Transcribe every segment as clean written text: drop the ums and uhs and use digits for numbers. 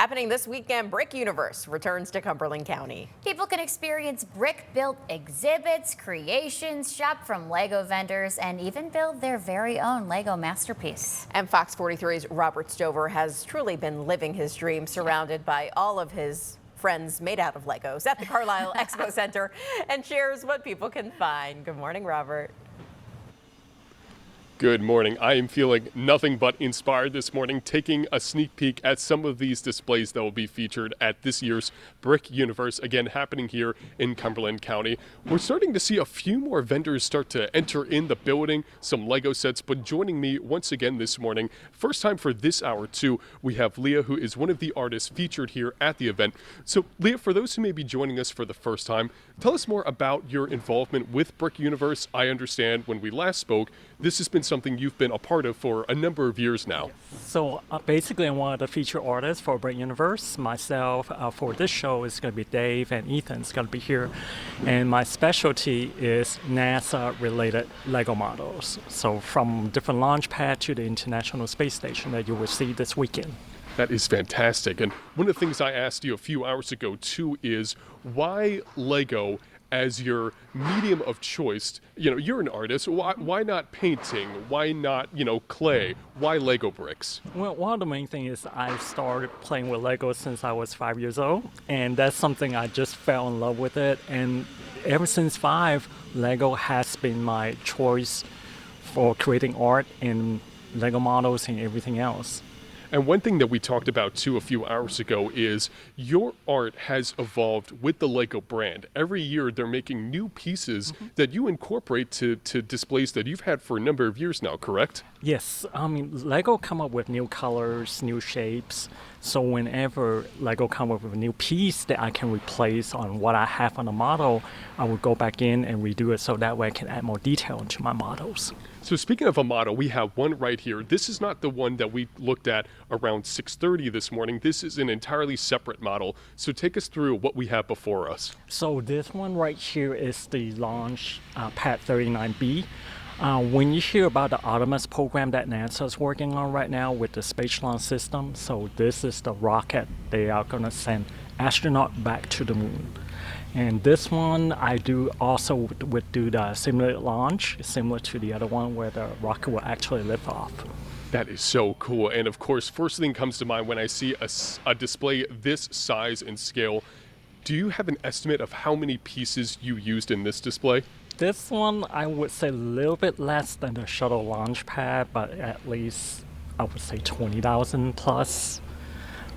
Happening this weekend, BrickUniverse returns to Cumberland County. People can experience brick-built exhibits, creations, shop from Lego vendors, and even build their very own Lego masterpiece. And Fox 43's Robert Stover has truly been living his dream, surrounded by all of his friends made out of Legos at the Carlisle Expo Center, and shares what people can find. Good morning, Robert. Good morning. I am feeling nothing but inspired this morning, taking a sneak peek at some of these displays that will be featured at this year's BrickUniverse, again happening here in Cumberland County. We're starting to see a few more vendors start to enter in the building, some Lego sets, but joining me once again this morning, first time for this hour too, we have Leah, who is one of the artists featured here at the event. So Leah, for those who may be joining us for the first time, tell us more about your involvement with BrickUniverse. I understand when we last spoke, this has been something you've been a part of for a number of years now. So basically, I'm one of the featured artists for BrickUniverse. Myself, for this show, is going to be Dave and Ethan's going to be here. And my specialty is NASA-related Lego models. So from different launch pad to the International Space Station that you will see this weekend. That is fantastic. And one of the things I asked you a few hours ago, too, is why Lego as your medium of choice? You know, you're an artist. Why not painting? Why not, clay? Why Lego bricks? Well, one of the main things is I started playing with Lego since I was 5 years old. And that's something I just fell in love with it. And ever since 5, Lego has been my choice for creating art and Lego models and everything else. And one thing that we talked about too a few hours ago is your art has evolved with the Lego brand. Every year they're making new pieces that you incorporate to displays that you've had for a number of years now, correct? Yes, I mean, Lego come up with new colors, new shapes. So whenever Lego come up with a new piece that I can replace on what I have on the model, I will go back in and redo it so that way I can add more detail into my models. So speaking of a model, we have one right here. This is not the one that we looked at around 6:30 this morning. This is an entirely separate model. So take us through what we have before us. So this one right here is the launch pad 39B. When you hear about the Artemis program that NASA is working on right now with the Space Launch System, so this is the rocket they are going to send astronaut back to the moon. And this one I do also would do the simulated launch, similar to the other one where the rocket will actually lift off. That is so cool. And of course, first thing comes to mind when I see a display this size and scale. Do you have an estimate of how many pieces you used in this display? This one, I would say a little bit less than the shuttle launch pad, but at least I would say 20,000 plus,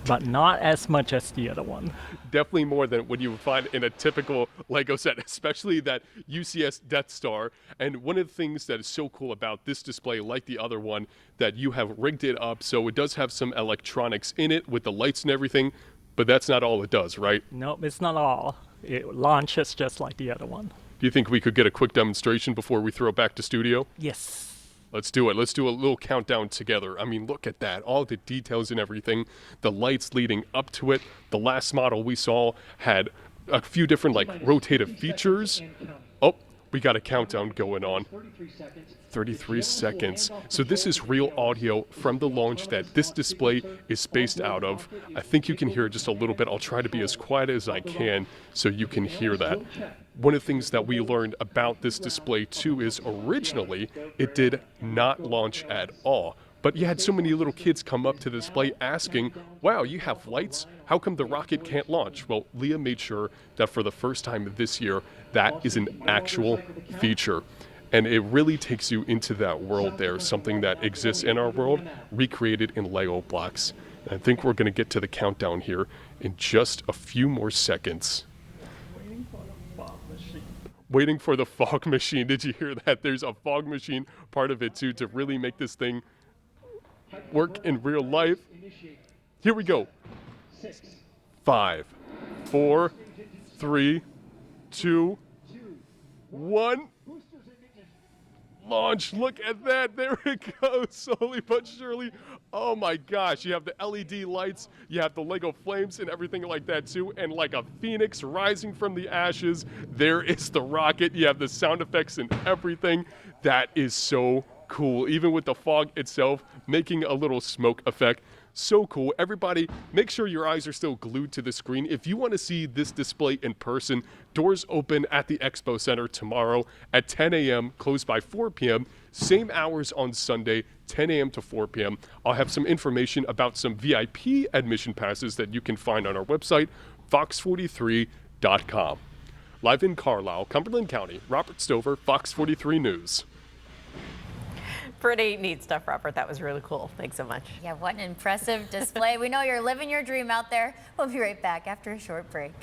but not as much as the other one. Definitely more than what you would find in a typical Lego set, especially that UCS Death Star. And one of the things that is so cool about this display, like the other one, that you have rigged it up so it does have some electronics in it with the lights and everything, but that's not all it does, right? Nope, it's not all. It launches just like the other one. Do you think we could get a quick demonstration before we throw it back to studio? Yes. Let's do it. Let's do a little countdown together. I mean, look at that. All the details and everything. The lights leading up to it. The last model we saw had a few different, rotative features. Oh, we got a countdown going on. 33 seconds. So this is real audio from the launch that this display is spaced out of. I think you can hear just a little bit. I'll try to be as quiet as I can so you can hear that. One of the things that we learned about this display too is originally it did not launch at all. But you had so many little kids come up to the display asking, wow, you have lights? How come the rocket can't launch? Well, Leah made sure that for the first time this year, that is an actual feature. And it really takes you into that world there, something that exists in our world, recreated in Lego blocks. And I think we're going to get to the countdown here in just a few more seconds. Waiting for the fog machine. Did you hear that? There's a fog machine part of it too to really make this thing work in real life. Here we go. 5, 4, 3, 2, 1. Launch. Look at that. There it goes. Slowly but surely. Oh my gosh. You have the LED lights. You have the Lego flames and everything like that too. And like a phoenix rising from the ashes, there is the rocket. You have the sound effects and everything. That is so cool. Even with the fog itself making a little smoke effect. So cool. Everybody, make sure your eyes are still glued to the screen. If you want to see this display in person, doors open at the Expo Center tomorrow at 10 a.m., closed by 4 p.m. Same hours on Sunday, 10 a.m. to 4 p.m. I'll have some information about some VIP admission passes that you can find on our website, fox43.com. Live in Carlisle, Cumberland County, Robert Stover, Fox 43 News. Pretty neat stuff, Robert. That was really cool. Thanks so much. Yeah, what an impressive display. We know you're living your dream out there. We'll be right back after a short break.